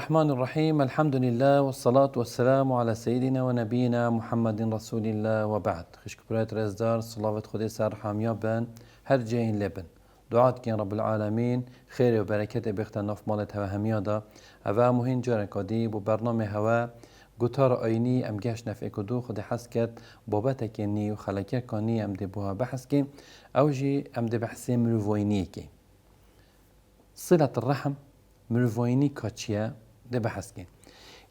الرحمن الرحيم الحمد لله والصلاة والسلام على سيدنا ونبينا محمد رسول الله وبعد خشك برات رزدار صلاة خدي سر حاميا بن هر جاين لبن دعات كين رب العالمين خير وبركة بيختن نف مالت هوا هميا دا هوا مهين جاركادي ببرنامج هوا قطار آيني ام جاش نفع كدو خد حسكت بابتك ني وخلكه كاني ام دي بوها بحسكي او جي ام دي بحسي مروفوينيكي صلة الرحم مروفويني كاتشيا ده بحسكي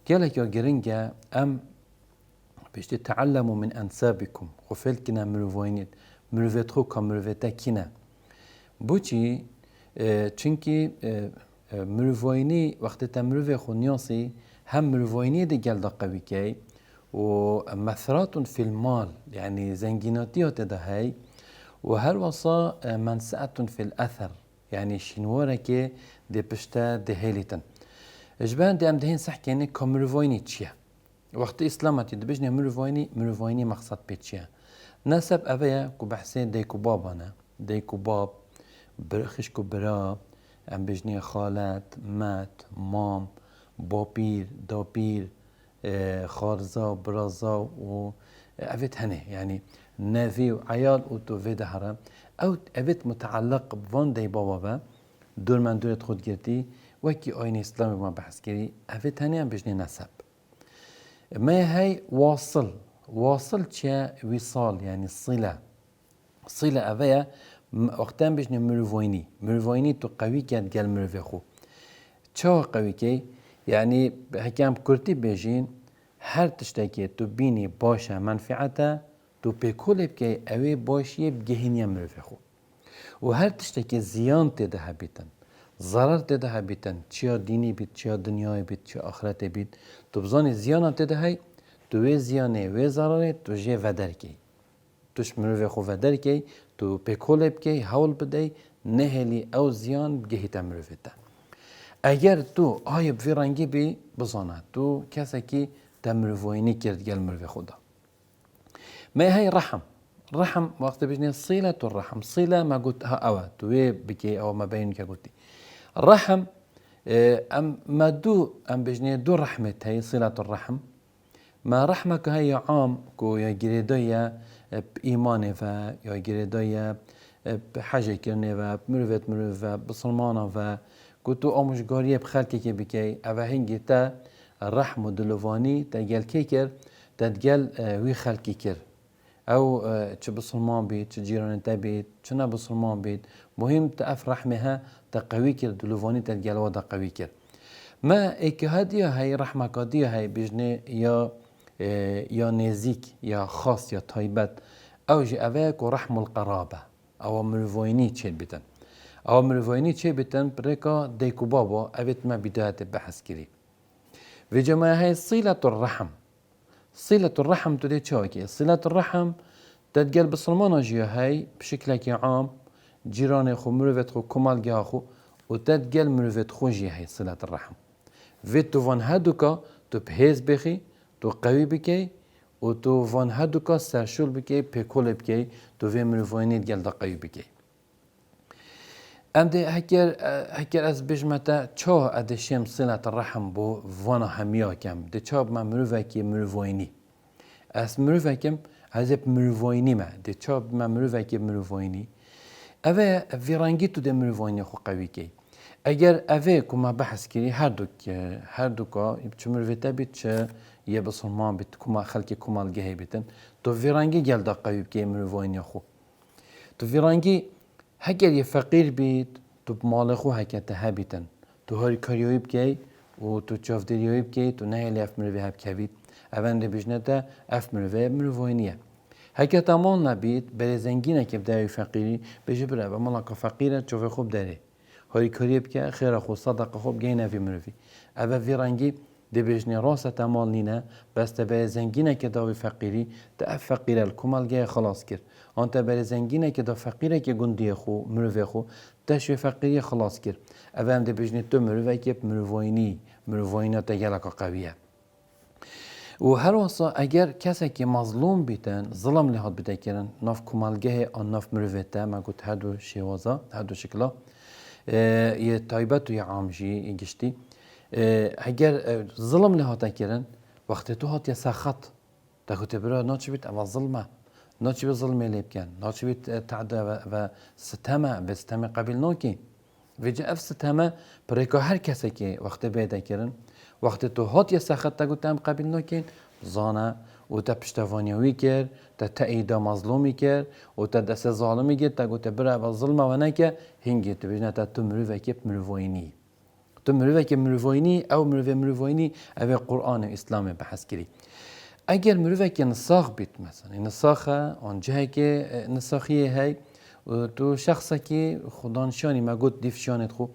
قالك يا جرينجا ام باش تتعلموا من انسابكم وفلكنا مروفوينيت مروفيتخو كمروفيتا كينا بوچي چونكي مروفويني وقت تمروفي خونياسي هم مروفويني دي قال قوي كي ومثرات في المال يعني زنجيناتيات ده هاي وهل وصا منسعة في الأثر يعني شنورك دي بشتا دي هيليتن اجبان دي ام دهين صح كيني كمروفويني تشيا وقت اسلامتي دي بجني مروفويني مقصد بيتشيا ناسب اويا كو بحسين ديكو بابانا ديكو باب برخشكو برا ام بجني خالات مات مام بابير دابير خارزا برازا و افيت هني يعني نافي وعيال اوتو في دهرا او افيت متعلق بفان دي بابا با دور من دورت خود گرتی وكي آين اسلامي ما بحث كري افيت هني ام بجني نسب ما هي واصل چه وصال يعني صلة اويا وقتاً بجني مروفويني تو قوي كان قال مروفي خو چا قوي كي يعني حكام كرتي بيجين هر تشتكي تو بيني باشا منفعته تو بكل بكي اوي باشي بجهنيا مروفي خو وهر تشتكي زيان تده بيتن ضرر تده بيتن چيا ديني بيت چيا دنياي بيت چيا آخرت بيت تو بزاني زيان تده هاي تو وي زيانه وي ضرره تو جي ودر كي توش مروفي خو ودر كي تو بكل بكي حول بدي نهلي او زيان بجهتا مروفيتا اگر تو آیا بفرنگی بی بزانه تو کسی که تمروفوینی کرد گل مروفی خدا ما هي رحم وقت بجني صلة الرحم صلة ما قلت ها أوا توي بكي أو ما بين كقولتي الرحم أم ما دو أم بجني دو رحمة هي صلة الرحم ما رحمك هي عام كو يا جريدايا بإيمانه فا يا جريدايا بحاجة كرنه فا مروفة بصلمانه فا كتو آموزگاری بخلکی که بکی اوه هنگی تا رحم و دلوانی تا گل کی کر تا گل وی خلکی کر او چه بسلمان بید چه جیران تا بید چه نه بسلمان بید مهم تا اف رحمه ها تا قوی کر دلوانی تا گل وادا قوی کر ما ایک هدیه های رحمه کادیه های بجنه یا نزیک یا خاص یا طایبت او جی اوه کو رحم القرابه او مروینی چه بیتن او مروفاینی چه بیتن برکا دیکو بابا اوید ما بداية بحث كري في جماعة صلة الرحم تدي چاكي صلة الرحم تتقل بسلمان جيا هاي بشكل عام جيران خو مروفت خو كمال جا خو وتتقل مروفت خو جيا هاي صلة الرحم في تو فان هادوكا تو بهيز بخي تو قوي بكي و تو فان هادوكا سرشول بكي بكل بكي تو في مروفايني تقل دا قوي بكي ام دي هكر از بجمتا چا ادشم صلة الرحم بو وانا هميا كم دي چا ما مروفاكي مروفايني اس مروفاكم هزب مروفايني ما دي چا ما مروفاكي مروفايني اوه فيرانگي تو دي مروفايني خو قوي كي اگر اوه كما بحث كري هر دوكا چه مروفتا بيت چه يه بسلمان بيت كما خلقي كما الجهي بيتن تو فيرانگي گل دا قوي كي مروفايني خو تو فيرانگي هكر یه فقیر بید تو مال خو هکت هبیتن تو هاری کاریوی بکی و تو چافدریوی بکی تو نه لی اف مروی هب کوید اون دی بجنه تا اف مروینیه هکت امان نبید بر زنگینه که بدای فقیری بجی بره و مالا که فقیره چوف خوب داره هاری کاریوی بکی خیر خو صدق خوب گین افی مروی اول ویرانگی دی بجنه راست امان نینه بس بر زنگینه که داوی فقیری تا اف فقیره الکمال گه خلاص کرد آنت بر زنگینه که دا فقیره که گندی خو مروی خو تشوی فقیری خلاص کرد اوه هم ده بجنه تو مروی که مروینی تا گلک قویه و هر واسه اگر کسی که مظلوم بیتن ظلم لحاد بیتن کرن ناف کمالگه آن ناف مروی تا ما گوت هر دو شیوازا هر دو شکلا یه تایبت و یه عامجی گشتی اگر ظلم لهاتا کرن وقتی تو هات یا سخط تا كنت برا ناتش بيت أما ظلمة ناتش بيت ظلمة ليبكان ناتش بيت تعدى و ستما بستما قبل نوكي وجا اف ستما بريكو هر كسي كي وقت بيدا كرن وقت تو هات يا سخط تا كنت أم قبل نوكين زانا و تا پشتوانیوی کرد تا تایید مظلومی کرد و تا دست ظالمی کرد تا كنت برا و ظلمه و نکه هنگی تو بجنه تا تو مروفه که مروفوینی تو مروفه که مروفوینی او مروفوینی او قرآن و اسلام بحث کری اگر مروفه که نساخ بیت مثلا نساخه آن جهه که نساخیه هی و تو شخصه که خدانشانی ما گفت دیفشانت خو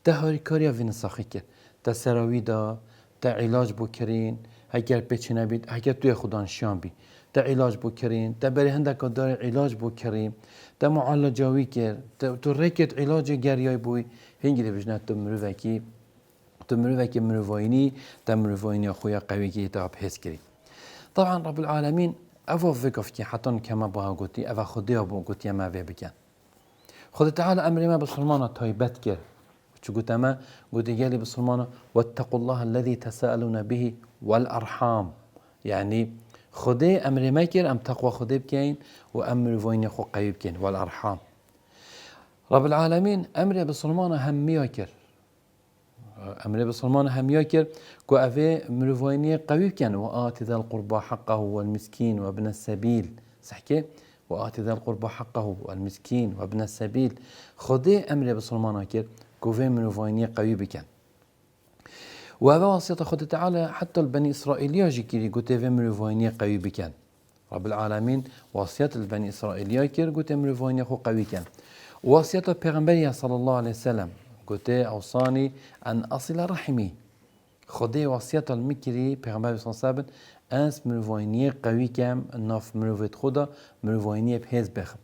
تا هاری کاری وی نساخی کرد تا سراوی دا تا علاج بکرین اگر پیچنه بید اگر توی خدانشان بی تا علاج بکرین تا بری هنده که دار علاج بکرین تا معالجاوی کرد تو ریکت علاج گریای بوی هنگی دی بجنه تو مروفه که مروفاینی تا مروفاینی خویا قوی که تا بحث کری طبعا رب العالمين أفو فيكف كي حتى كما بها قوتي أفا خدي أبو قوتي ما في بكان خد تعالى أمري ما بسلمانة تايبت كر شو قلت ما قلت جالي بسلمانة واتقوا الله الذي تساءلون به والأرحام يعني خدي أمري ما كر أم تقوى خدي بكين وأمر فين يخو قريب كين والأرحام رب العالمين أمري بسلمانة هم مياكر أمر بسلمان هم ياكر كو أفي مروفيني قوي كان وآت ذا القربى حقه والمسكين وابن السبيل صحكي وآت ذا القربى حقه والمسكين وابن السبيل خدي أمر بسلمان كر كو في مروفيني قوي بكان وهذا واسطة خد تعالى حتى البني إسرائيل يجي كيري قلت في مروفيني قوي بكان رب العالمين واسطة البني إسرائيل يكر قلت مروفيني قوي كان واسطة پیغمبر صلى الله عليه وسلم قلت أوصاني أن أصل رحمي خدي وصية المكري پیغمبر صلى الله عليه وسلم أنس مروفيني قوي كم ناف مروفيت خدا مروفيني بهز بخم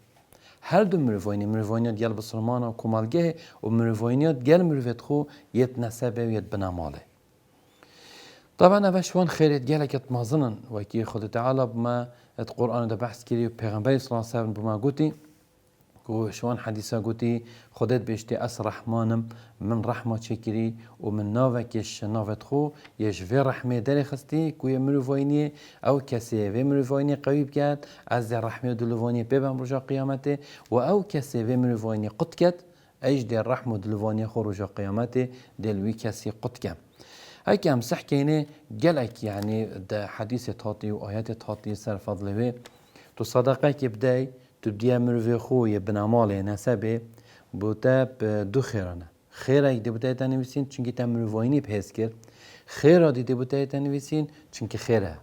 هر دو مروفيني ديال بسلمانه وكمالجه ومروفيني ديال مروفيت خو يتنسبه ويتبناماله طبعا أبشوان خيرت جالك يتمازنن وكي خد تعالى بما القرآن ده بحث كري پیغمبر صلى الله عليه وسلم بما قلتي وشوان حديثا قوتي خدت بيشتي أس رحمانم من رحمة شكري ومن نافكش نافت خو يشفي رحمة داري خستي كو يمروفيني أو كسي في مروفيني قويب كات از الرحمة دلوفاني بيبان رجا قيامته وأو كسي في مروفيني قد كات أيش دي الرحمة دلوفاني خو رجا قيامته دلوي كسي قد كام هيك هم صح كيني قالك يعني ده حديث تاطي وآيات تاطي سر فضله تو صدقه كبداي تبدي مروفي خوي بناماله نسبه بوتا دو خيرانه خيره دي بوتا تنويسين چونكي تمروفيني بهز كر خيره دي بوتا تنويسين چونكي خيره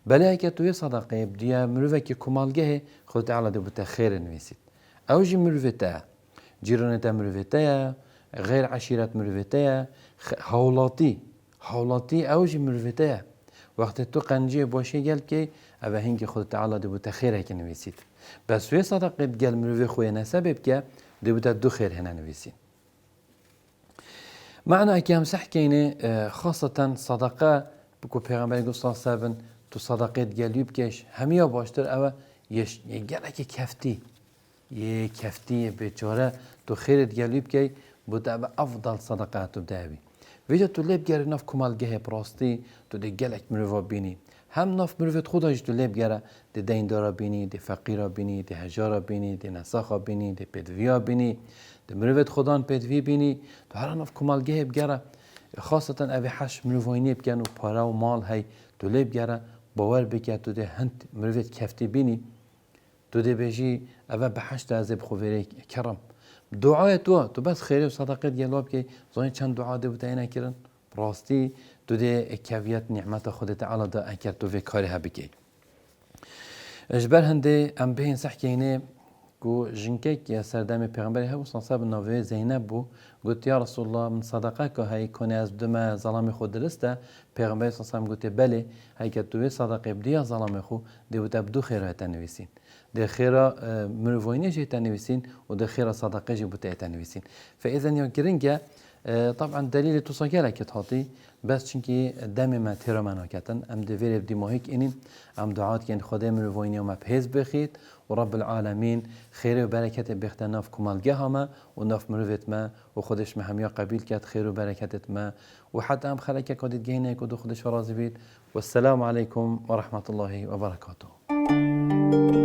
بلا هيك توي صدقه بدي مروفي كي كمالجه خد تعالى دي بوتا خير نويسيت اوجي مروفيتا جيرانتا مروفيتا غير عشيرة مروفيتا هولاتي اوجي مروفيتا وقت تو قنجي باشي قال كي أبا هنگي خود تعالى دي بوتا خير هيك نويسيت بس وي صدقه قال مروفي خويا نسبب كا دي بوتا دو خير هنا نويسين معنى اكام صح كيني خاصة صدقه بكو پیغمبر صلى الله عليه وسلم تو صدقه قال يبكش هميا باشتر او يقالك كفتي بيچاره تو خير قال يبكي بوتا افضل صدقات تبداوي ویجا تو لیب گره ناف کمالگه پراستی تو دی گلک مروفا بینی هم ناف مروفت خودش تو لیب گره دی دیندارا بینی دی فقیرا بینی دی هجارا بینی دی نساخا بینی دی پدویا بینی دی مروفت خودان پدوی بینی تو هر ناف کمالگه بگره خاصتا اوی حش مروفاینی بگن و پارا و مال هی تو لیب گره باور بکه تو دی هند مروفت کفتی بینی تو دی بجی اوی بحشت ازب خویره کرم دعای تو بس خیری و صدقات جلاب که زانی چند دعا ده بوده اینا کرن راستی تو ده کیفیت نعمت خود تعالی ده اکر تو في کاری ها بکی اجبر هنده ام بهین صح که اینه کو جنکه که سردم پیغمبری ها و صنصاب نوه زینب بو گوت یا رسول الله من صدقه که های کنه از بدم ظلام خود درسته پیغمبری صنصاب گوت بله های که توی صدقه بدی ظلام خود ده بوده بدو خیره تنویسین ده خيرا مروفيني جي تنويسين وده خيرا صدقه جي بوتا تنويسين فاذا يمكنك طبعا دلیل تو ساگره که هاتی بس چونکی دم ما تیرا مناکتن ام دویر بدی ماهیک اینیم ام دعات که خدا مروینی و مبهز بخید و رب العالمین خیر و برکت بخت ناف کمالگه همه و ناف مروت ما و خودش همیا قبیل کرد خیر و برکتت ما و حتی هم خلک کدید گینه کدو خودش راضی بید و السلام علیکم و رحمت الله و برکاته.